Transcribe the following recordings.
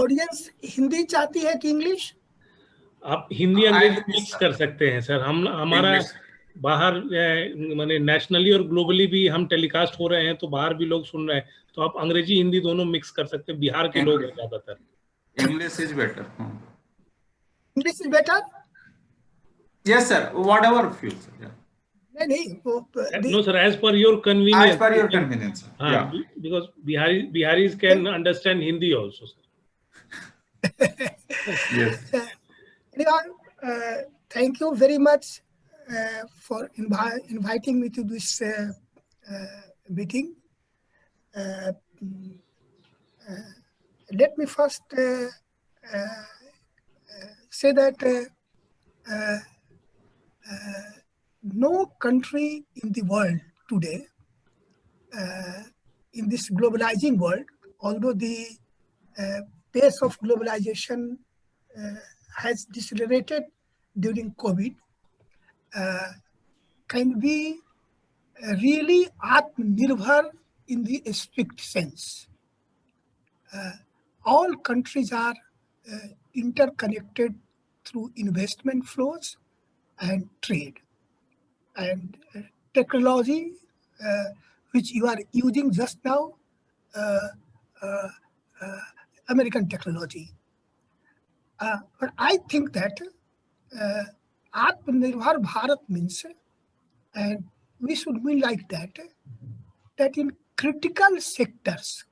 Audience Hindi चाहती है कि इंग्लिश? आप हिंदी अंग्रेजी मिक्स कर सकते हैं सर। हमारा बाहर माने नेशनली और ग्लोबली भी हम टेलीकास्ट हो रहे हैं, तो बाहर भी लोग सुन रहे हैं, तो आप अंग्रेजी हिंदी दोनों मिक्स कर सकते हैं। बिहार के लोग हैं ज्यादातर। English is better. English is better? Yes sir, what ever feel sir. नहीं No sir, as per your convenience. As per your convenience, yeah. Because Biharis can understand Hindi also, sir. Yes. Anyhow, thank you very much for inviting me to this meeting. Let me first say that no country in the world today, in this globalizing world, although the pace of globalization has decelerated during COVID, can be really Atmanirbhar in the strict sense. All countries are interconnected through investment flows and trade. And technology, which you are using just now, American technology. But I think that Atmanirbhar Bharat means, and we should mean like that in critical sectors,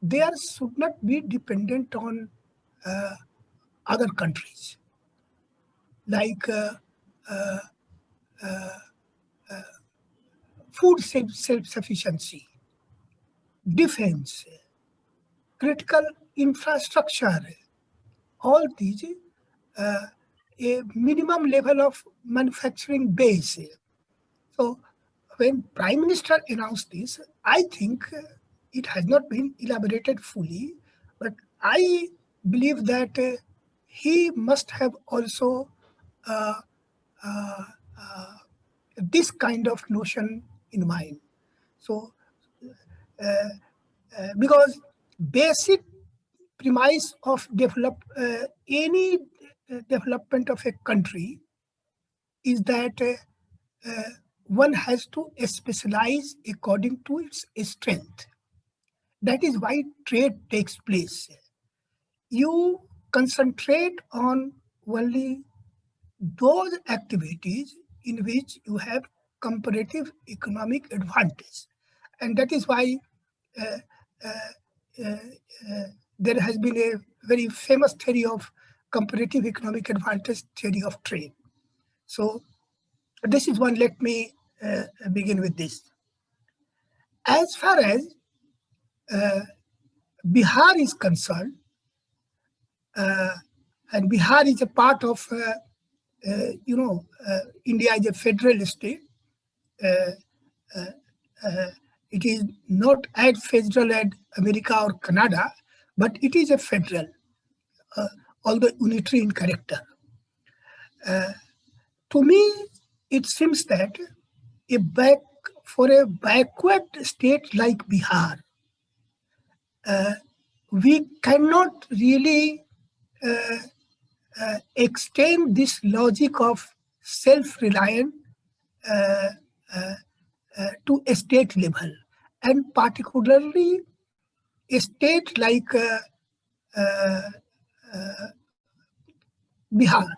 there should not be dependent on other countries, like food self-sufficiency, defense, critical infrastructure, all these, a minimum level of manufacturing base. So when Prime Minister announced this, I think it has not been elaborated fully, but I believe that he must have also this kind of notion in mind. So because basic premise of any development of a country is that one has to specialize according to its strength. That is why trade takes place. You concentrate on only those activities in which you have comparative economic advantage. And that is why there has been a very famous theory of comparative economic advantage, theory of trade. So this is one. Let me begin with this. As far as Bihar is concerned, and Bihar is a part of, India is a federal state. It is not as federal as America or Canada, but it is a federal, although unitary in character. To me, it seems that for a backward state like Bihar, we cannot really extend this logic of self-reliant to a state level, and particularly a state like Bihar.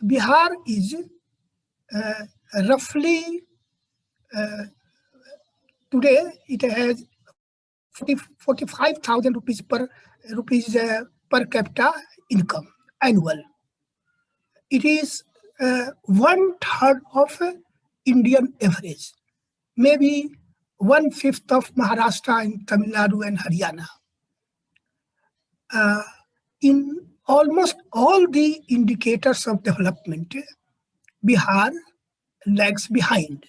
Bihar is roughly, today it has 45,000 rupees per capita income annual. It is 1/3 of Indian average, maybe 1/5 of Maharashtra and Tamil Nadu and Haryana. In almost all the indicators of development, Bihar lags behind.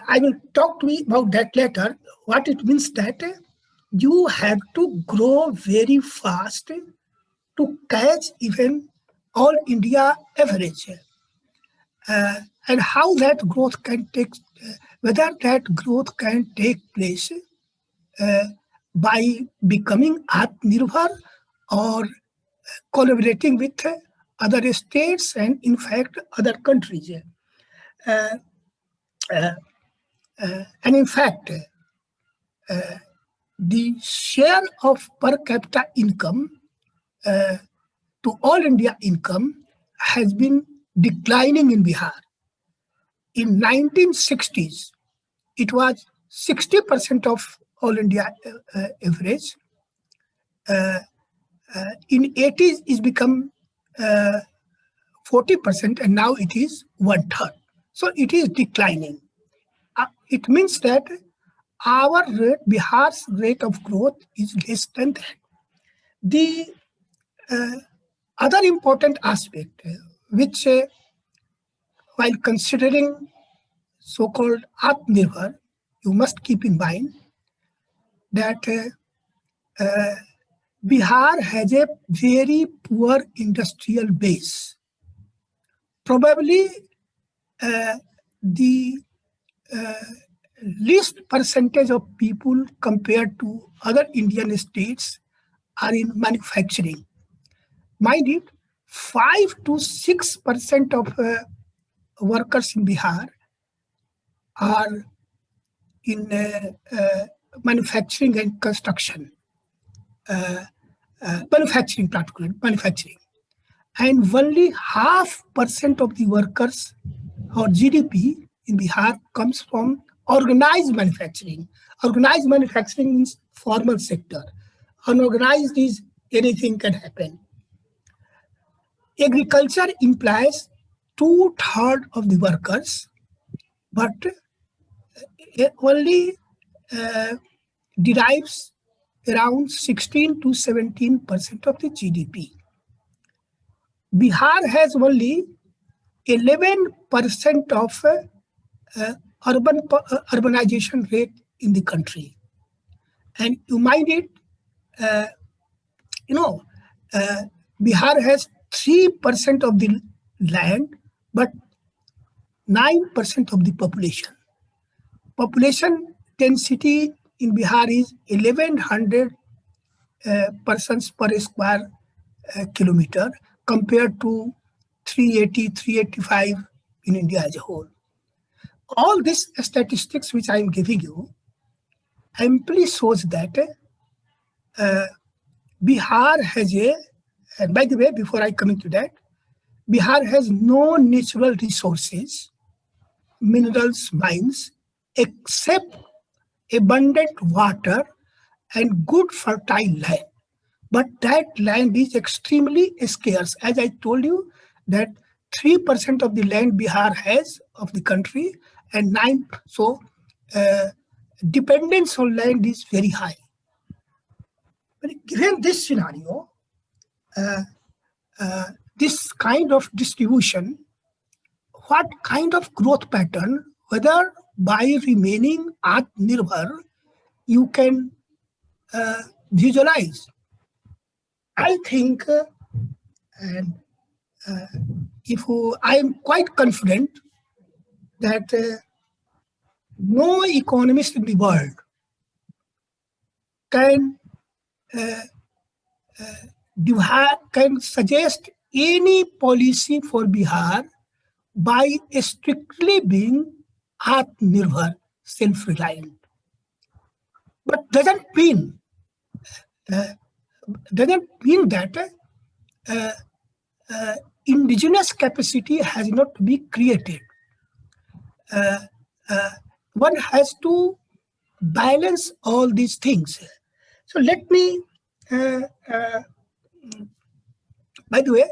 I will talk to you about that later. What it means that you have to grow very fast to catch even all India average. And how that growth can take whether that growth can take place by becoming Atmanirbhar or collaborating with other states and in fact other countries. And in fact, the share of per capita income to all India income has been declining in Bihar. In 1960s, it was 60% of all India average. In 80s, it's become 40%, and now it is 1/3. So it is declining. It means that our rate, Bihar's rate of growth is less than that. The other important aspect, which while considering so-called Atmanirbhar, you must keep in mind that Bihar has a very poor industrial base. Probably the least percentage of people compared to other Indian states are in manufacturing. Mind it, 5 to 6% of workers in Bihar are in manufacturing and construction, manufacturing particularly, manufacturing. And only 0.5% of the workers or GDP in Bihar comes from organized manufacturing. Organized manufacturing means formal sector. Unorganized is anything can happen. Agriculture implies 2/3 of the workers, but it only derives around 16 to 17% of the GDP. Bihar has only 11% of urbanization rate in the country. And you mind it, Bihar has 3% of the land, but 9% of the population. Population density in Bihar is 1,100 persons per square kilometer compared to 380, 385 in India as a whole. All these statistics which I am giving you amply shows that Bihar has and by the way, before I come into that, Bihar has no natural resources, minerals, mines, except abundant water and good fertile land. But that land is extremely scarce. As I told you, that 3% of the land Bihar has of the country and 9%. So dependence on land is very high. But given this scenario, this kind of distribution, what kind of growth pattern, whether by remaining Atmanirbhar, you can visualize? I think, and I am quite confident that no economist in the world can suggest any policy for Bihar by strictly being Atmanirbhar, self-reliant. But doesn't mean that indigenous capacity has not to be created. One has to balance all these things. So let me, by the way,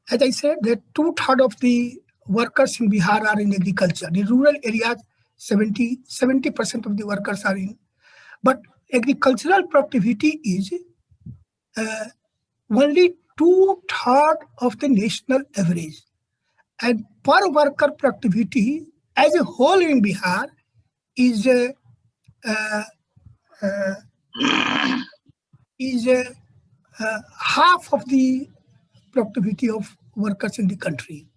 as I said, that 2/3 of the workers in Bihar are in agriculture. In rural areas, 70% of the workers are in. But agricultural productivity is only 2/3 of the national average. And per worker productivity as a whole in Bihar is half of the productivity of workers in the country.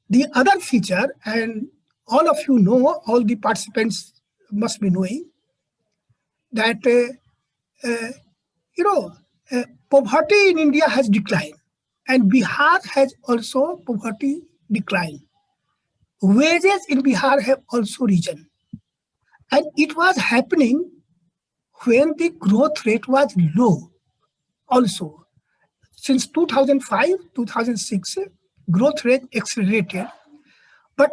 the other feature, and all of you know, all the participants must be knowing, that poverty in India has declined, and Bihar has also poverty declined. Wages in Bihar have also risen, and it was happening when the growth rate was low. Also, since 2005, 2006, growth rate accelerated, but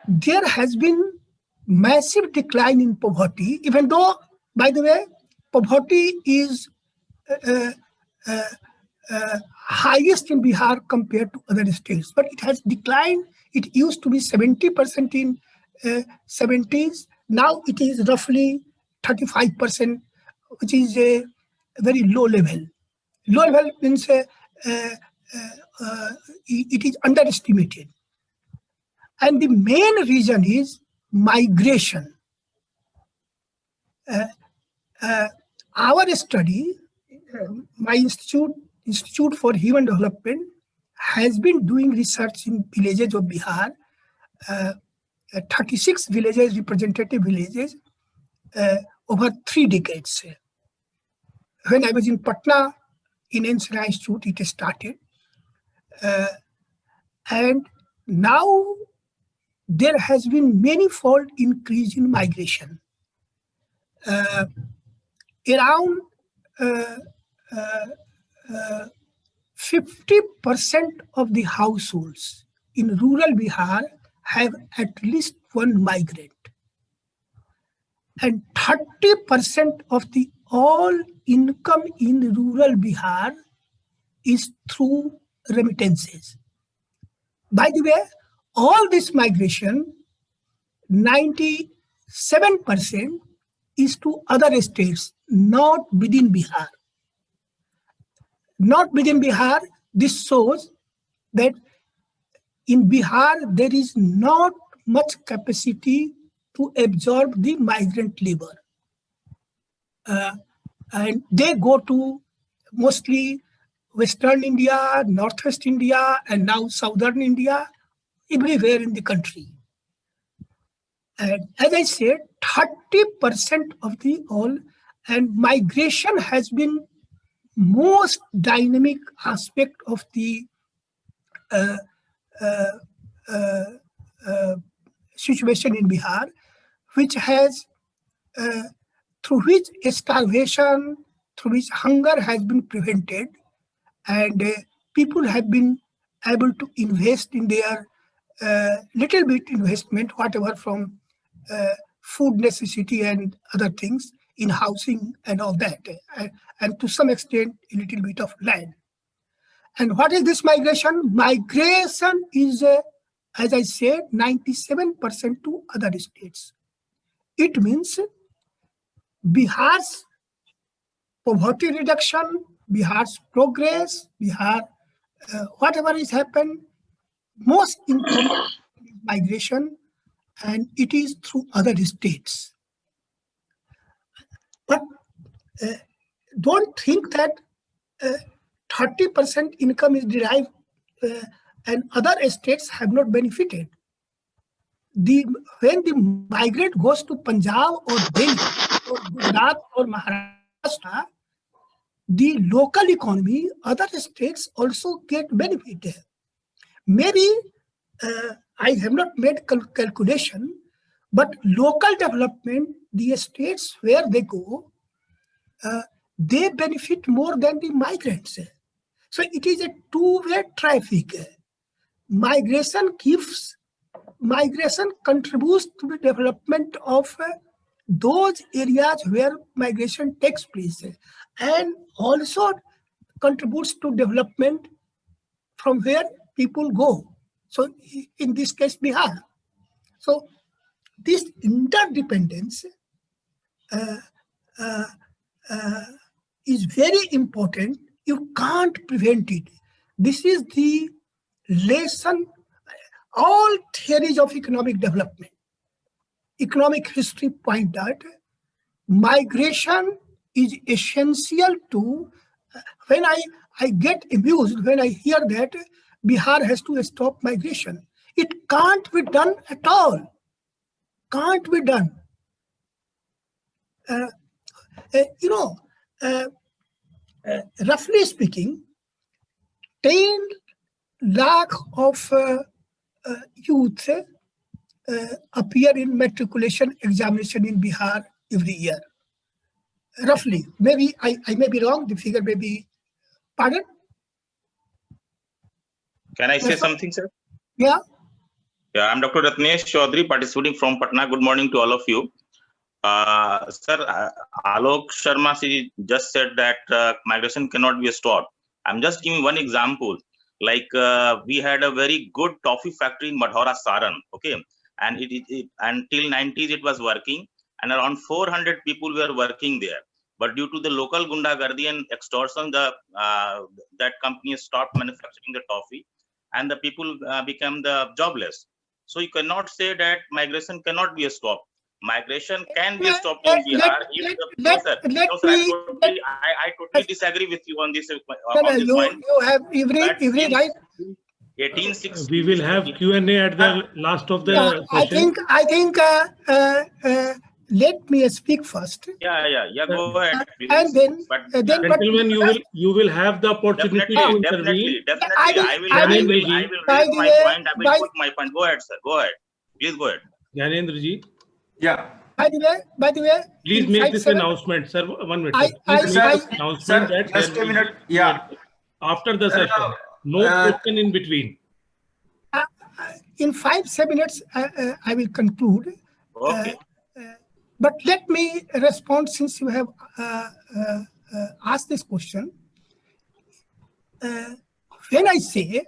there has been massive decline in poverty, even though, by the way, poverty is highest in Bihar compared to other states, but it has declined. It used to be 70% in 70s. Now it is roughly 35%, which is a very low level. Low level means it is underestimated. And the main reason is migration. Our study, my Institute for Human Development, has been doing research in villages of Bihar, 36 villages, representative villages, over 3 decades. When I was in Patna, in NCI Institute, it started. And now there has been manifold increase in migration. Around 50% of the households in rural Bihar have at least one migrant. And 30% of the all income in rural Bihar is through remittances. By the way, all this migration, 97% is to other states, not within Bihar. Not within Bihar, this shows that in Bihar, there is not much capacity to absorb the migrant labor. And they go to mostly Western India, Northwest India, and now Southern India, everywhere in the country. And as I said, 30% of the all, and migration has been most dynamic aspect of the situation in Bihar, which has, through which starvation, through which hunger has been prevented, and people have been able to invest in their little bit investment, whatever from food necessity and other things, in housing and all that, and to some extent a little bit of land. And what is this migration? Migration is, as I said, 97% to other states. It means Bihar's poverty reduction, Bihar's progress, Bihar, whatever has happened, most important migration, and it is through other states. But don't think that 30% income is derived and other states have not benefited. When the migrant goes to Punjab or Delhi or Gujarat or Maharashtra, the local economy, other states also get benefited. Maybe I have not made calculation, but local development, the states where they go, they benefit more than the migrants. So it is a two-way traffic. Migration contributes to the development of those areas where migration takes place, and also contributes to development from where people go. So in this case, Bihar. So this interdependence is very important. You can't prevent it. This is the lesson. All theories of economic development, economic history point out migration is essential to, when I get amused when I hear that Bihar has to stop migration. It can't be done at all. Can't be done. Roughly speaking, 10 lakh of youth appear in matriculation examination in Bihar every year. Roughly, maybe I may be wrong. The figure may be. Pardon? Can I say something, sir? Yeah. Yeah, I'm Dr. Ratnesh Chaudhary, participating from Patna. Good morning to all of you. Sir, Alok Sharma just said that migration cannot be stopped. I'm just giving one example. Like we had a very good toffee factory in Madhaura, Saran. Okay, and it until 90s it was working, and around 400 people were working there. But due to the local gundagardi and extortion, that company stopped manufacturing the toffee, and the people became the jobless. So you cannot say that migration cannot be stopped. Migration can be stopped in Bihar. No, sir, I totally disagree with you on this point. You have every right. 1860. We will have Q&A at the last of the session. I think. Let me speak first. Yeah. Go ahead, please. And then, gentlemen, you will have the opportunity to intervene. Definitely. I will raise my point. I will put my point. Go ahead, sir. Go ahead. Please go ahead. Gyanendra ji. Yeah. By the way, please make this announcement, sir. 1 minute. Announcement that just a minute. Yeah. After the session, no question in between. In 5-7 minutes, I will conclude. Okay. But let me respond since you have asked this question. When I say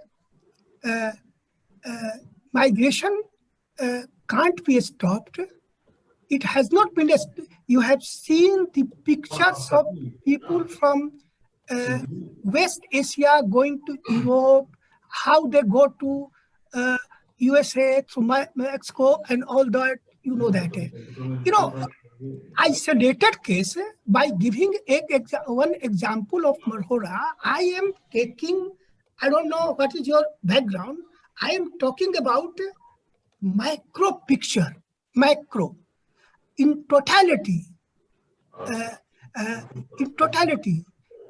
migration can't be stopped, it has not been. You have seen the pictures of people from West Asia going to Europe, how they go to USA, to Mexico, and all that. You know that. Isolated case, by giving one example of Madhaura, I am taking, I don't know what is your background, I am talking about macro picture, macro. In totality,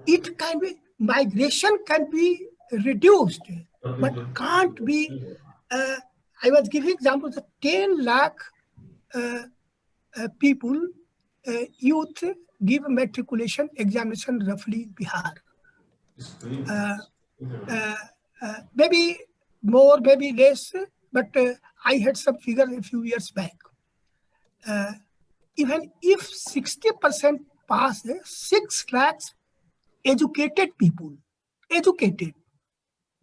it can be, migration can be reduced, but can't be, I was giving examples of 10 lakh people, youth give a matriculation examination roughly in Bihar. Maybe more, maybe less, but I had some figure a few years back. Even if 60% pass, 6 lakhs educated people,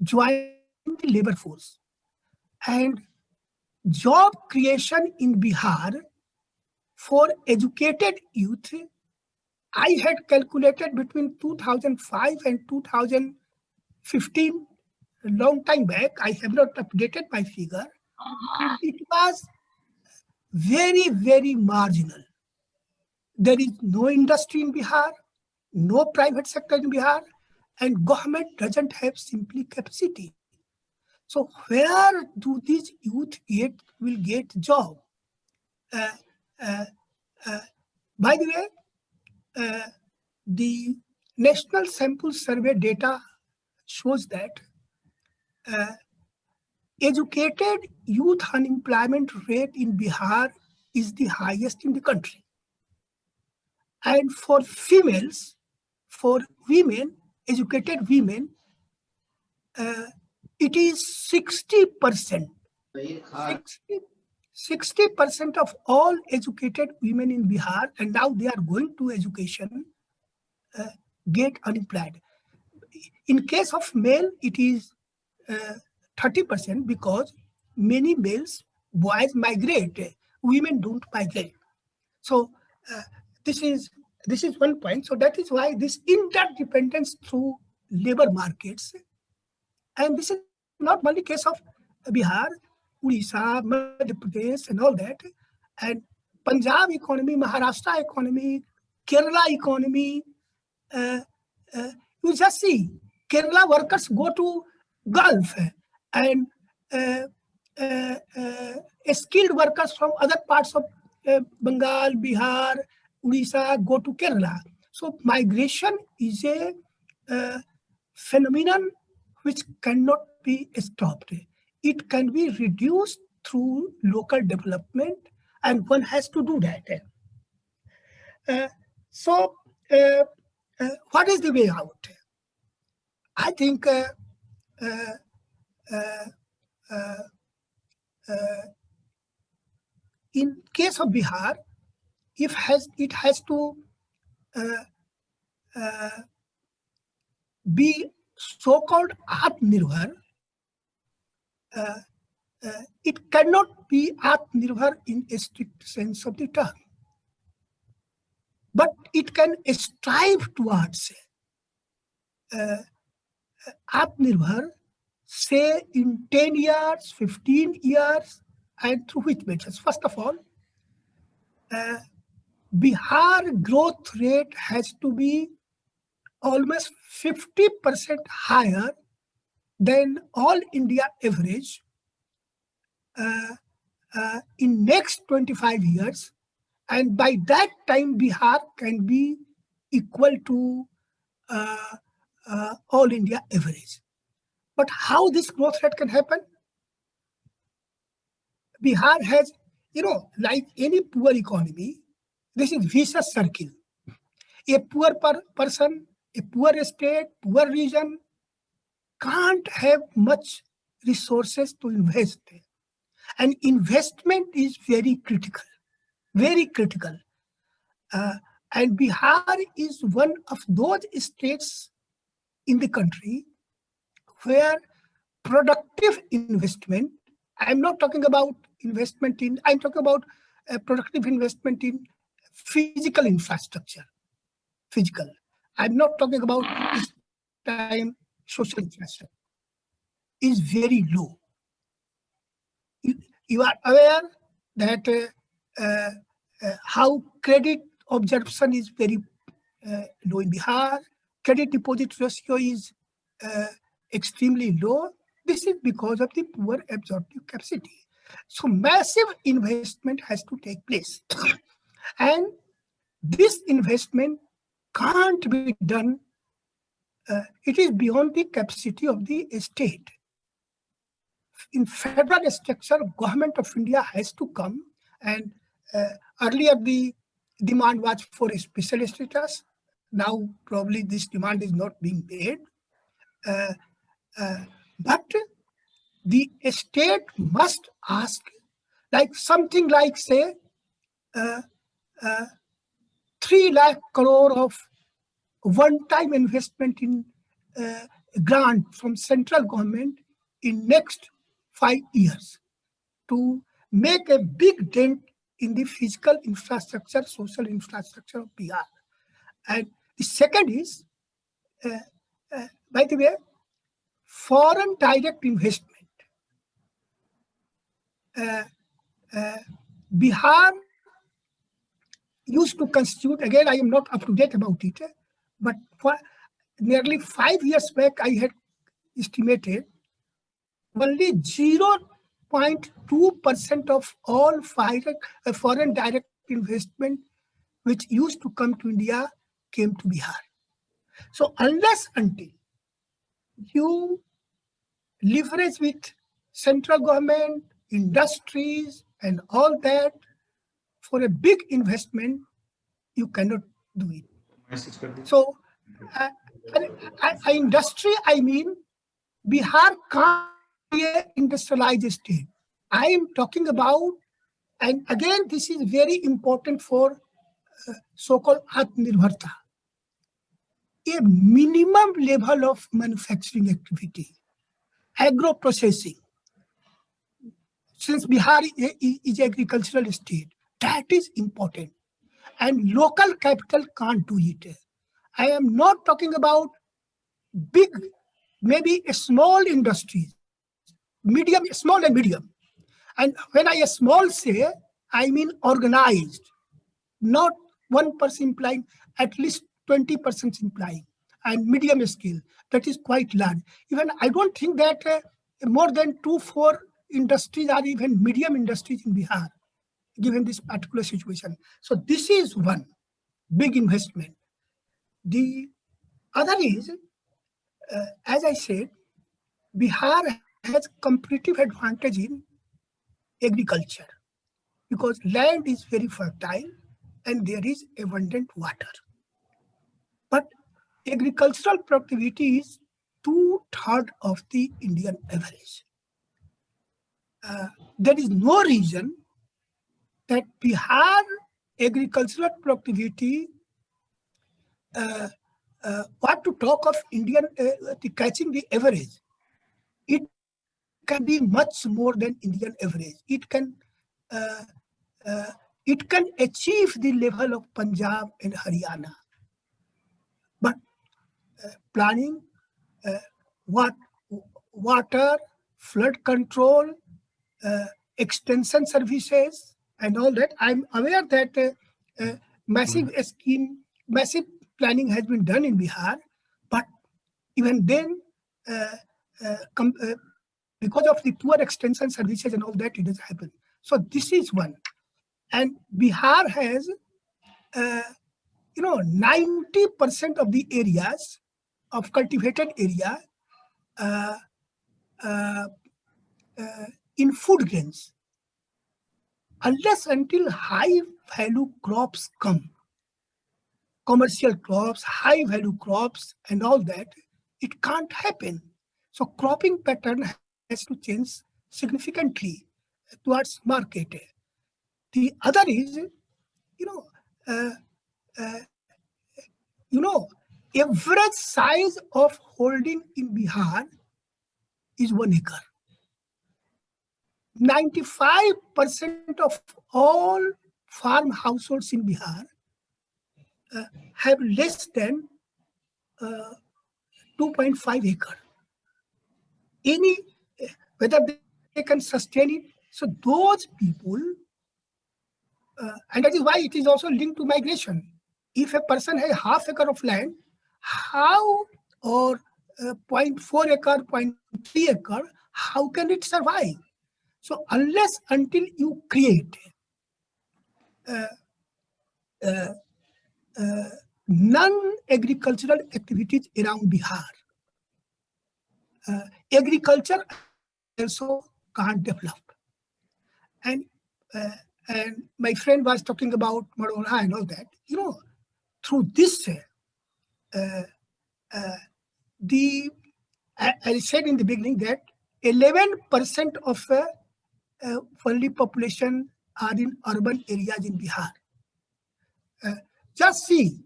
join the labor force. And job creation in Bihar for educated youth, I had calculated between 2005 and 2015, a long time back. I have not updated my figure. It was very, very marginal. There is no industry in Bihar, no private sector in Bihar, and government doesn't have simply capacity. So where do these youth will get job? By the way, the National Sample Survey data shows that educated youth unemployment rate in Bihar is the highest in the country. And for females, for women, educated women, it is 60%. 60% of all educated women in Bihar, and now they are going to education, get unemployed. In case of male, it is 30% because many males, boys migrate, women don't migrate. So this is one point. So that is why this interdependence through labor markets, and this is not only case of Bihar, Odisha, Madhya Pradesh, and all that, and Punjab economy, Maharashtra economy, Kerala economy. You just see Kerala workers go to Gulf and skilled workers from other parts of Bengal, Bihar, Odisha go to Kerala. So migration is a phenomenon which cannot be stopped. It can be reduced through local development, and one has to do that. What is the way out? I think in case of Bihar, it has to be so-called Atmanirbhar. It cannot be Atmanirbhar in a strict sense of the term, but it can strive towards Atmanirbhar, say in 10 years, 15 years, and through which measures? First of all, Bihar growth rate has to be almost 50% higher than all India average in next 25 years. And by that time, Bihar can be equal to all India average. But how this growth rate can happen? Bihar has, like any poor economy, this is vicious circle. A poor person, a poor state, poor region can't have much resources to invest. And investment is very critical, very critical. And Bihar is one of those states in the country where productive investment, I'm not talking about investment in, I'm talking about productive investment in physical infrastructure. Physical. I'm not talking about this time social infrastructure. Is very low. You are aware that how credit absorption is very low in Bihar. Credit deposit ratio is extremely low. This is because of the poor absorptive capacity. So massive investment has to take place. And this investment can't be done. It is beyond the capacity of the state. In federal structure, government of India has to come, and earlier the demand was for a special status. Now probably this demand is not being made. But the state must ask, like something like, say, 3 lakh crore of one-time investment in grant from central government in next 5 years to make a big dent in the physical infrastructure, social infrastructure of Bihar. And the second is, by the way, foreign direct investment. Bihar used to constitute, again, I am not up to date about it, but for nearly 5 years back, I had estimated only 0.2% of all foreign direct investment which used to come to India came to Bihar. So unless until you leverage with central government, industries, and all that for a big investment, you cannot do it. So, industry, I mean, Bihar can't be an industrialized state. I am talking about, and again, this is very important for so-called Atmanirbharta, a minimum level of manufacturing activity, agro-processing. Since Bihar is agricultural state, that is important. And local capital can't do it. I am not talking about big, maybe a small industries, medium, small and medium. And when I small say, I mean organized, not 1% implying, at least 20% implying, and medium scale. that is quite large. Even I don't think that more than 2-4 industries are even medium industries in Bihar, given this particular situation. So this is one big investment. The other is, as I said, Bihar has competitive advantage in agriculture because land is very fertile and there is abundant water. But agricultural productivity is 2/3 of the Indian average. There is no reason that Bihar agricultural productivity, what to talk of Indian catching the average, it can be much more than Indian average. It can achieve the level of Punjab and Haryana. But planning, water, flood control, extension services, and all that. I'm aware that massive planning has been done in Bihar, but even then, because of the poor extension services and all that, it doesn't happen. So this is one. And Bihar has, 90% of the areas of cultivated area in food grains. Unless until high value crops come, commercial crops, high value crops and all that, it can't happen. So cropping pattern has to change significantly towards market. The other is, average size of holding in Bihar is 1 acre. 95% of all farm households in Bihar have less than 2.5 acre. Whether they can sustain it. So those people, and that is why it is also linked to migration. If a person has half acre of land, or 0.4 acre, 0.3 acre, how can it survive? So unless until you create non-agricultural activities around Bihar, agriculture also can't develop. And my friend was talking about Marola and all that. Through this, I said in the beginning that 11% of only population are in urban areas in Bihar. Just see,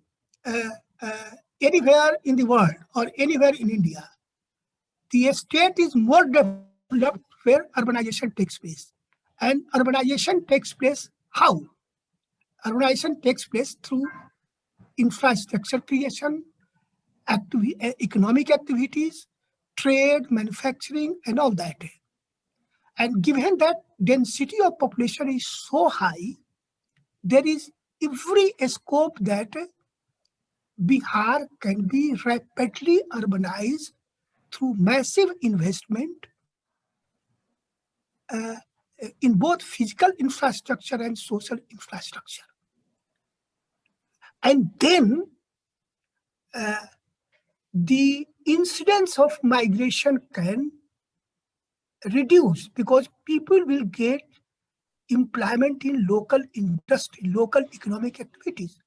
anywhere in the world or anywhere in India, the state is more developed where urbanization takes place. And urbanization takes place how? Urbanization takes place through infrastructure creation, economic activities, trade, manufacturing, and all that. And given that density of population is so high, there is every scope that Bihar can be rapidly urbanized through massive investment in both physical infrastructure and social infrastructure. And then the incidence of migration can reduce because people will get employment in local industry, local economic activities.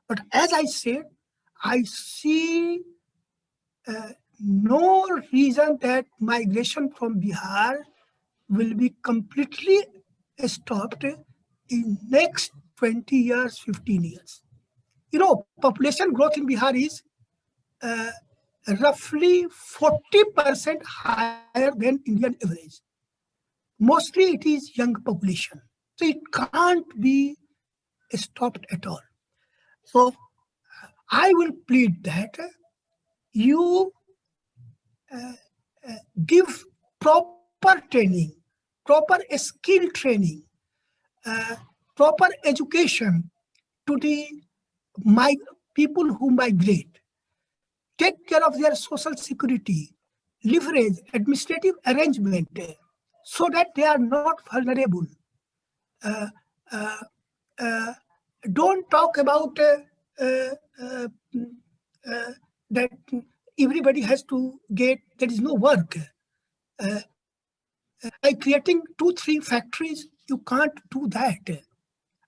But as I said, I see no reason that migration from Bihar will be completely stopped in next 20 years, 15 years. Population growth in Bihar is roughly 40% higher than Indian average. Mostly it is young population. So it can't be stopped at all. So I will plead that you give proper training, proper skill training, proper education to the people who migrate. take care of their social security, leverage, administrative arrangement, so that they are not vulnerable. Don't talk about that everybody has to get, there is no work. By creating 2-3 factories, you can't do that.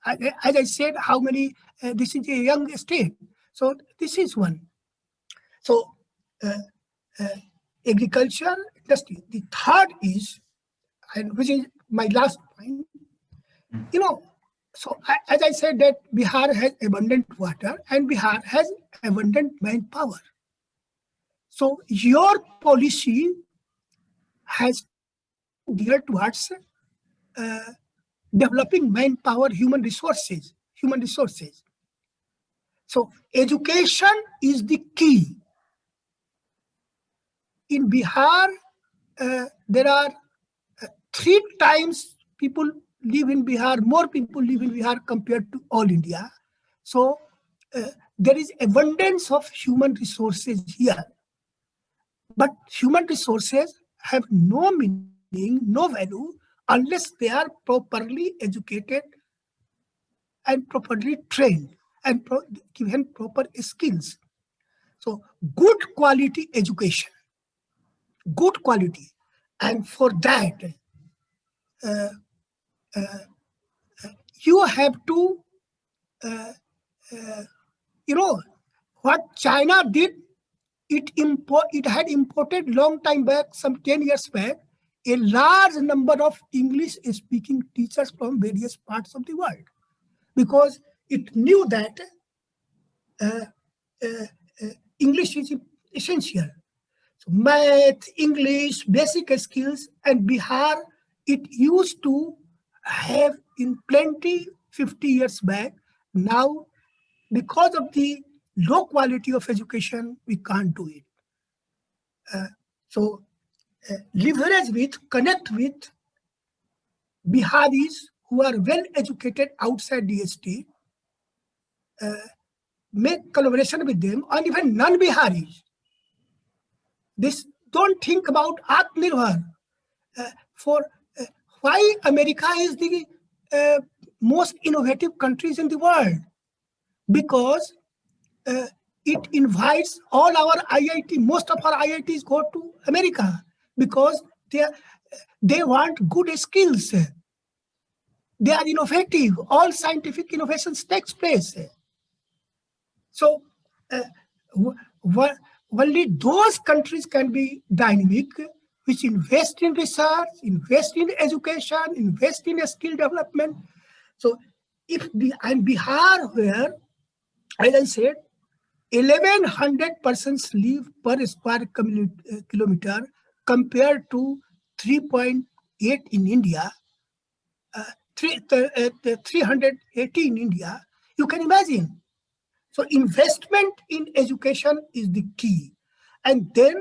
As I said, how many, this is a young state. So this is one. So agriculture, industry. The third is, and which is my last point, you know, so as I said that Bihar has abundant water and Bihar has abundant manpower. So your policy has geared towards developing manpower, human resources. So education is the key. In Bihar, there are 3 times people live in Bihar, more people live in Bihar compared to all India. So there is abundance of human resources here. But human resources have no meaning, no value, unless they are properly educated and properly trained and given proper skills. So good quality education, good quality. And for that, you have to, you know, what China did, it had imported long time back, some 10 years back, a large number of English-speaking teachers from various parts of the world, because it knew that English is essential. So math, English, basic skills, and Bihar, it used to have in plenty 50 years back. Now, because of the low quality of education, we can't do it. So leverage with, connect with Biharis who are well educated outside DST, make collaboration with them, and even non-Biharis. This, don't think about Atmanirbhar. Why America is the most innovative countries in the world? Because it invites all our IIT, most of our IITs go to America because they want good skills. They are innovative. All scientific innovations takes place. So only those countries can be dynamic, which invest in research, invest in education, invest in skill development. So if Bihar, where, as I said, 1,100 persons live per square kilometer compared to 3.8 in India, 380 in India, you can imagine. So investment in education is the key. And then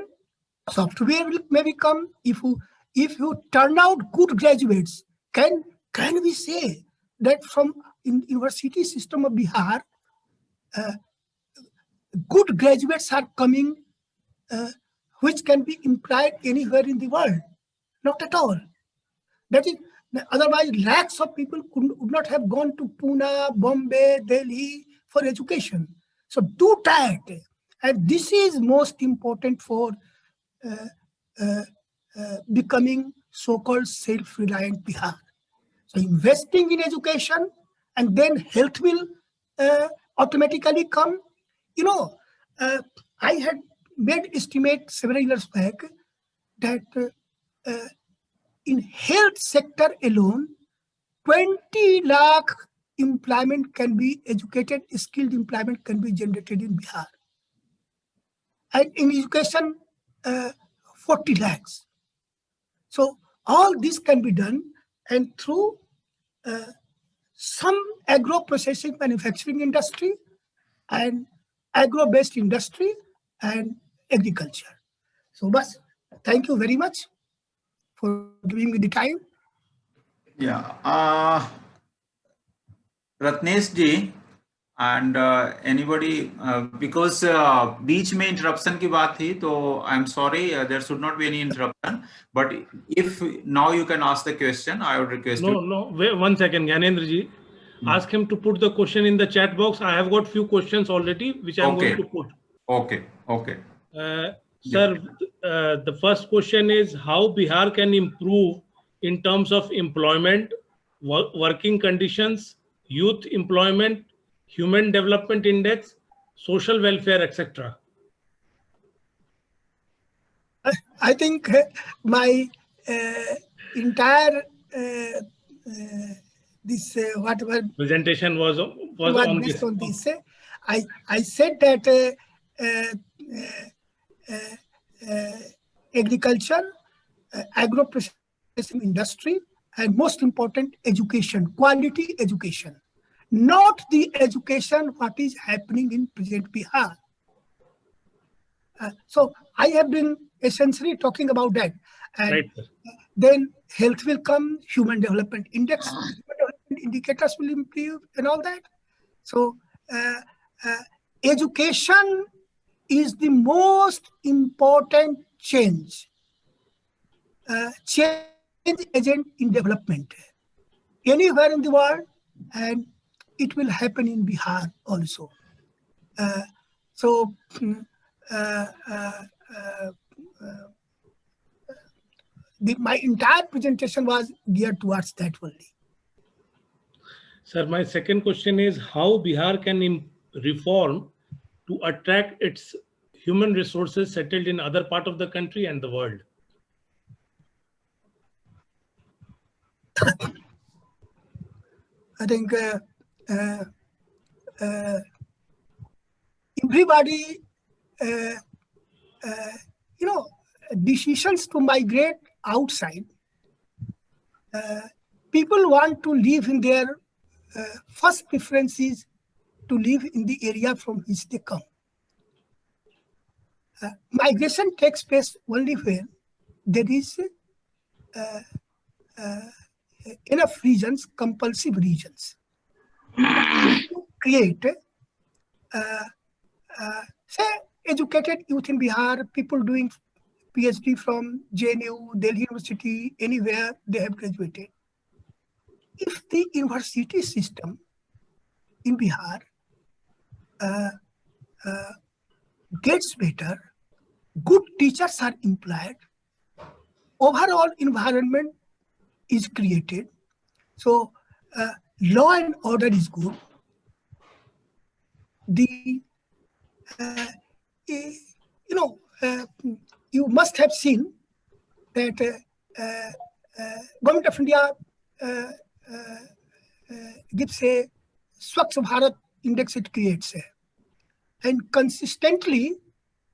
software will maybe come if you turn out good graduates. Can we say that from in university system of Bihar, good graduates are coming, which can be employed anywhere in the world? Not at all. That is, otherwise lakhs of people would not have gone to Pune, Bombay, Delhi for education. So do that. And this is most important for becoming so-called self-reliant Bihar. So investing in education, and then health will automatically come. You know, I had made estimate several years back that in health sector alone, 20 lakh employment can be educated, skilled employment can be generated in Bihar. And in education, 40 lakhs. So all this can be done, and through some agro-processing manufacturing industry and agro-based industry and agriculture. So, bas, thank you very much for giving me the time. Yeah. Ratnesh ji, And anybody, because बीच में interruption की बात थी, तो I'm sorry, there should not be any interruption. But if now you can ask the question, I would request you. No, wait 1 second, Gyanendra ji. Ask him to put the question in the chat box. I have got few questions already, which I'm going to put. Okay. Sir, the first question is how Bihar can improve in terms of employment, working conditions, youth employment, human development index, social welfare, etc. I think my entire this whatever presentation was on based this. on this. I said that agriculture, agro-processing industry, and most important, education, quality education, not the education what is happening in present Bihar. So I have been essentially talking about that. And right. Then health will come, human development index, human development indicators will improve and all that. So education is the most important change agent in development anywhere in the world, and it will happen in Bihar also. My entire presentation was geared towards that only. Sir, my second question is how Bihar can reform to attract its human resources settled in other part of the country and the world? I think everybody, decisions to migrate outside, people want to live in their first preference is to live in the area from which they come. Migration takes place only when there is enough regions, compulsive regions. To create, say, educated youth in Bihar, people doing PhD from JNU, Delhi University, anywhere they have graduated. If the university system in Bihar gets better, good teachers are employed, overall environment is created, so law and order is good. You must have seen that Government of India gives a Swachh Bharat index it creates, and consistently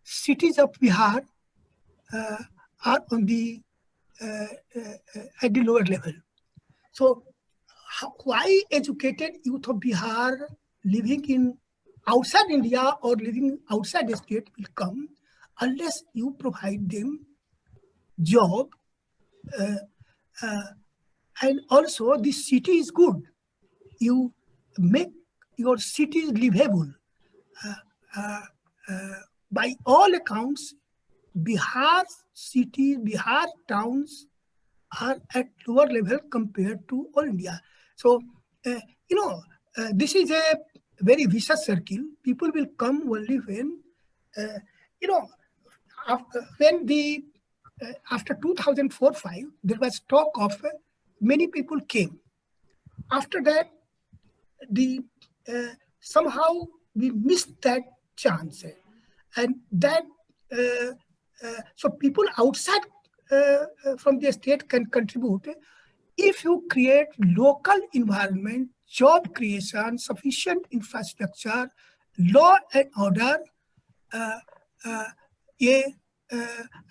cities of Bihar are on the at the lower level. So why educated youth of Bihar living in outside India or living outside the state will come unless you provide them job, and also the city is good. You make your city livable. By all accounts, Bihar cities, Bihar towns are at lower level compared to all India. So, this is a very vicious circle. People will come only when, after 2004-5, there was talk of many people came. After that, somehow we missed that chance, and that so people outside from the state can contribute if you create local environment, job creation, sufficient infrastructure, law and order,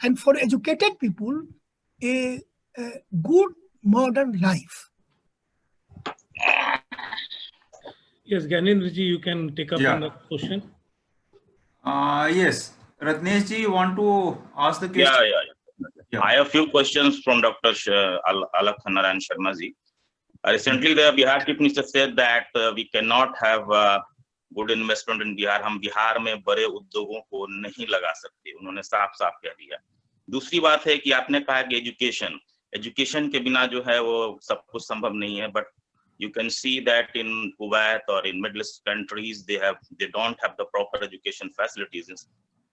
and for educated people, a good modern life. Yes, Gyanendra ji, you can take up on the question. Yes, Ratnesh ji, you want to ask the question? Yeah. I have a few questions from Dr. Alok Khanna and Sharma ji. Recently, the Bihar Chief Minister said that we cannot have good investment इन बिहार, हम बिहार में बड़े उद्योगों को नहीं लगा सकते, उन्होंने साफ साफ कह दिया। दूसरी बात है कि आपने कहा कि एजुकेशन के बिना जो है वो सब कुछ संभव नहीं है, but you can see that in Kuwait or in Middle East countries they don't have the proper education facilities.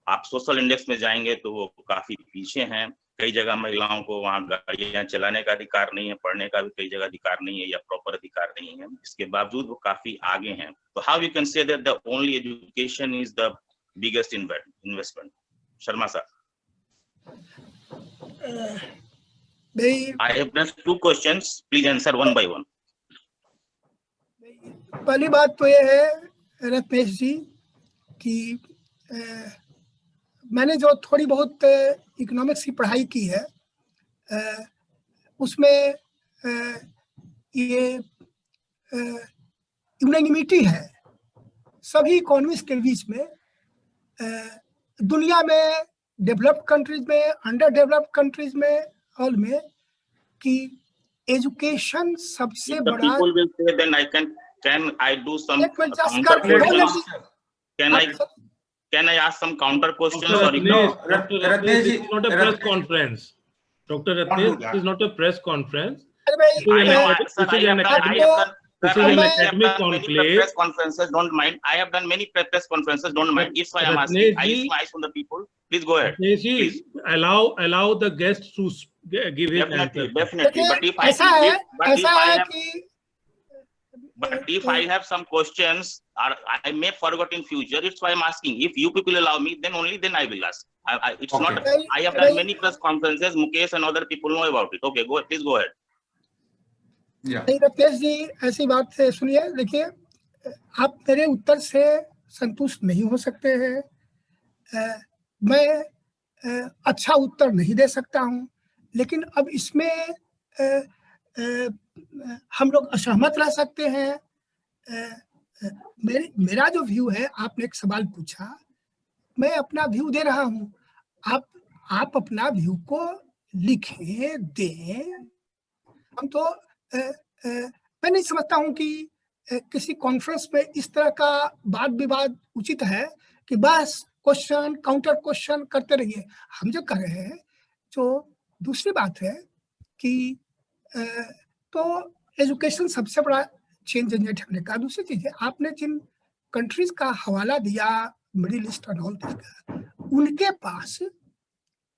आप सोशल इंडेक्स में जाएंगे तो वो काफी पीछे हैं, कई जगह महिलाओं को वहाँ गाड़ियां चलाने का अधिकार नहीं है, पढ़ने का भी कई जगह अधिकार नहीं है या प्रॉपर अधिकार नहीं है, इसके बावजूद वो काफी आगे हैं। तो how you can say that the only education is the biggest investment? Sharma sir, I have just 2 questions, please answer one by one. पहली बात तो ये है रत्नेश जी कि मैंने जो थोड़ी बहुत इकोनॉमिक्स की पढ़ाई की है उसमें ये यूनानिमिटी है सभी इकोनॉमिस्ट के बीच में, दुनिया में डेवलप्ड कंट्रीज में, अंडर डेवलप्ड कंट्रीज में, ऑल में, कि एजुकेशन सबसे बड़ा। People will say then can I do some can I ask some counter questions or Dr. Ratnesh, this is not a press conference. Dr. Ratnesh, this is not a press conference. This is an academic conclave. Press conferences, don't mind. I have done many press conferences, don't mind. If I am asking, I use my eyes on the people. Please go ahead. Please. Allow the guest to give his answer. Definitely. But if I have some questions or I may forget in future, it's why I'm asking. If you people allow me, then only then I will ask. It's not. I have done many press conferences. Mukesh and other people know about it. Okay, go. Please go ahead. नहीं रत्नेश जी, ऐसी बात है, सुनिए, देखिए, आप मेरे उत्तर से संतुष्ट नहीं हो सकते हैं, मैं अच्छा उत्तर नहीं दे सकता हूं, लेकिन अब इसमें हम लोग असहमत रह सकते हैं। मेरा जो व्यू है, आपने एक सवाल पूछा, मैं अपना व्यू दे रहा हूं, आप अपना व्यू को लिखें, दें। हम तो मैं नहीं समझता हूं कि किसी कॉन्फ्रेंस में इस तरह का वाद विवाद उचित है कि बस क्वेश्चन काउंटर क्वेश्चन करते रहिए। हम जो कर रहे हैं, जो दूसरी बात है कि तो एजुकेशन सबसे बड़ा चेंज एजेंट हमने कहा। दूसरी चीज है, आपने जिन कंट्रीज का हवाला दिया, मिडिल ईस्ट और ऑल का, उनके पास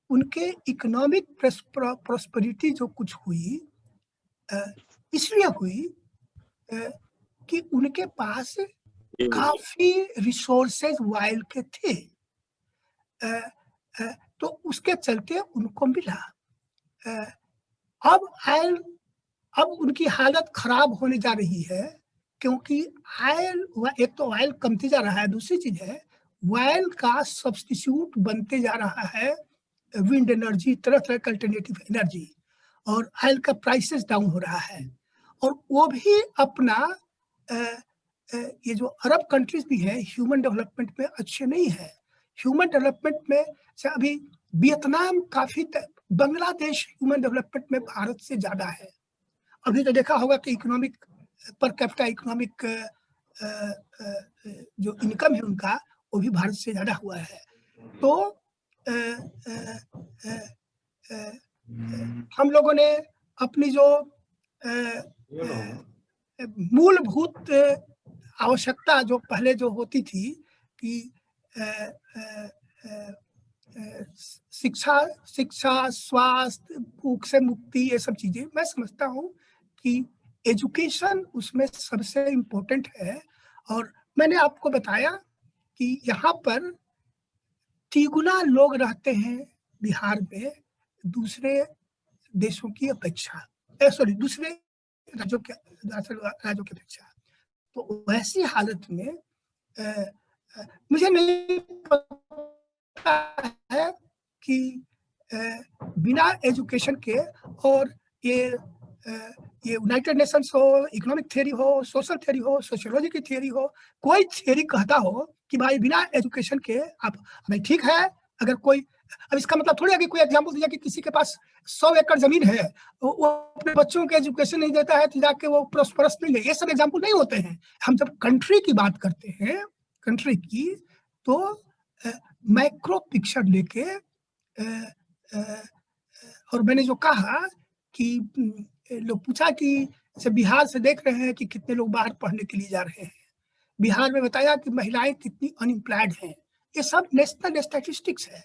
उनके इकोनॉमिक प्रॉस्पेरिटी जो कुछ हुई, इसलिए हुई कि उनके पास काफी रिसोर्सेज वाइल्ड के थे, तो उसके चलते उनको मिला। अब उनकी हालत खराब होने जा रही है, क्योंकि एक तो ऑयल कमती जा रहा है, दूसरी चीज है ऑयल का सब्स्टिट्यूट बनते जा रहा है विंड एनर्जी, तरह तरह का अल्टरनेटिव एनर्जी, और ऑयल का प्राइसेस डाउन हो रहा है। और वो भी अपना ये जो अरब कंट्रीज भी है, ह्यूमन डेवलपमेंट में अच्छे नहीं है। ह्यूमन डेवलपमेंट में से अभी वियतनाम काफी, बांग्लादेश ह्यूमन डेवलपमेंट में भारत से ज्यादा है। अभी तो देखा होगा कि इकोनॉमिक पर कैपिटा इकोनॉमिक जो इनकम है उनका, वो भी भारत से ज्यादा हुआ है। तो हम लोगों ने अपनी जो मूलभूत आवश्यकता जो पहले जो होती थी कि शिक्षा, स्वास्थ्य, भूख से मुक्ति, ये सब चीजें, मैं समझता हूँ कि एजुकेशन उसमें सबसे इम्पोर्टेंट है। और मैंने आपको बताया कि यहाँ पर 3 गुना लोग रहते हैं बिहार में दूसरे देशों की अपेक्षा, दूसरे राज्यों की अपेक्षा। तो वैसी हालत में मुझे नहीं पता है कि बिना एजुकेशन के, और ये यूनाइटेड नेशंस हो, इकोनॉमिक थियरी हो, सोशल थियरी हो, सोशियोलॉजी की थियरी हो, कोई थियरी कहता हो कि भाई बिना एजुकेशन के आप, भाई ठीक है, अगर कोई अब इसका मतलब थोड़ी है कि कोई एग्जांपल दिया कि किसी के पास 100 एकड़ जमीन है, वो अपने बच्चों के एजुकेशन नहीं देता है तो जाके वो प्रॉस्परस नहीं है, ये सब एग्जांपल नहीं होते हैं। हम जब कंट्री की बात करते हैं, कंट्री की, तो मैक्रो पिक्चर लेके और मैंने जो कहा कि लोग पूछा कि जैसे बिहार से देख रहे हैं कि कितने लोग बाहर पढ़ने के लिए जा रहे हैं, बिहार में बताया कि महिलाएं कितनी अनएम्प्लॉयड हैं, ये सब नेशनल स्टैटिस्टिक्स है।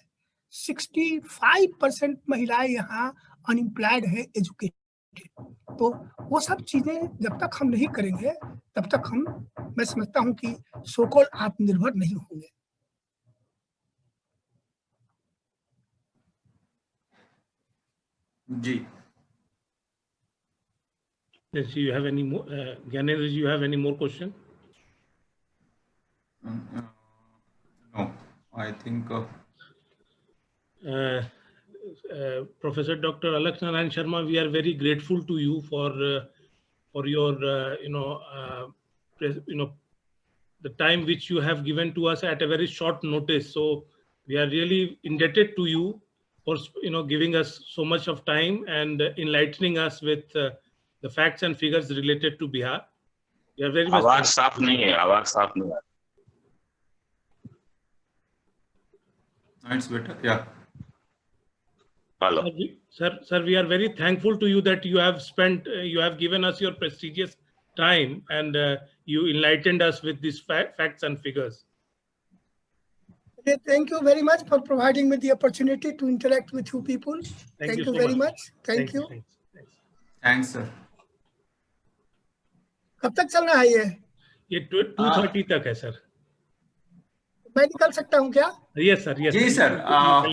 65% महिलाएं यहाँ अनएम्प्लॉयड है, एजुकेटेड। तो वो सब चीजें जब तक हम नहीं करेंगे तब तक मैं समझता हूँ कि सो कॉल्ड आत्मनिर्भर नहीं होंगे। जी। Yes, you have any more, Gyanendra, you have any more question? No, I think. Professor Dr. Alakh Narayan Sharma, we are very grateful to you for your the time which you have given to us at a very short notice. So we are really indebted to you for giving us so much of time and enlightening us with the facts and figures related to Bihar. We are very much. आवाज साफ नहीं है, आवाज साफ नहीं है. It's better. Yeah. Hello. Sir, we are very thankful to you that you have given us your prestigious time and you enlightened us with these facts and figures. Okay, thank you very much for providing me the opportunity to interact with you people. Thank you so very much. Thank you. Thanks, sir. कब तक चलना है ये 2:30 तक है sir. मैं निकल सकता हूँ क्या? Yes, sir. Yes. जी सर.